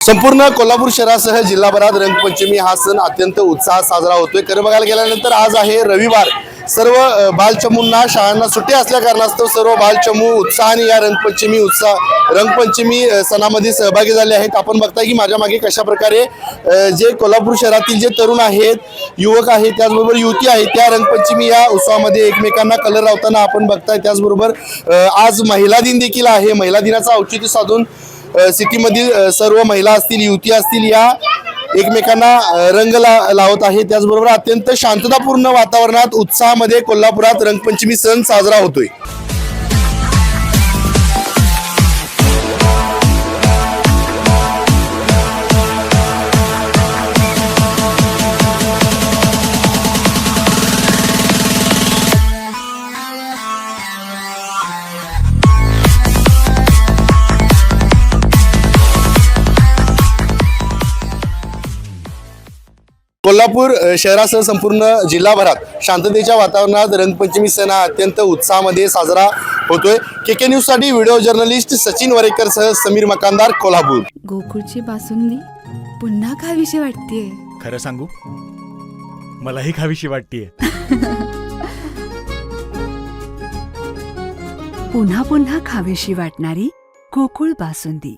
संपूर्ण कोल्हापूर शहरासह जिल्हाभरात रंगपंचमी हा सण अत्यंत उत्साहात साजरा होतोय। खरं बघायला गेल्यानंतर आज आहे रविवार। सर्व बालचमूंना शाळांना सुट्टी असल्या कारणास्तव सर्व बालचमू उत्साहाने या रंगपंचमी सणामध्ये सहभागी झाले आहेत। आपण बघताय की माझ्या मागे कशा प्रकारे जे कोल्हापूर शहरातील जे तरुण आहेत, युवक आहेत, त्याचबरोबर युवती आहेत, त्या रंगपंचमी या उत्सवामध्ये एकमेकांना कलर लावताना आपण बघताय। त्याचबरोबर आज महिला दिन देखील आहे। महिला दिनाचा औचित्य साधून सिटीमधील सर्व महिला असतील, युवती असतील, या एकमेकांना रंग लावत आहे। त्याचबरोबर अत्यंत शांततापूर्ण वातावरणात उत्साहामध्ये कोल्हापुरात रंगपंचमी सण साजरा होतोय। कोल्हापूर शहरासह संपूर्ण जिल्हाभरात शांततेच्या वातावरणात रंगपंचमी सण हा अत्यंत उत्साहामध्ये साजरा होतोय। केके न्यूज साठी व्हिडिओ जर्नलिस्ट सचिन वरेकर सह समीर मकानदार, कोल्हापूर। गोकुळची बासुंदी पुन्हा खावीशी वाटतेय। खरं सांगू, मलाही खावीशी वाटतेय। पुन्हा पुन्हा खावीशी वाटणारी गोकुळ बासुंदी।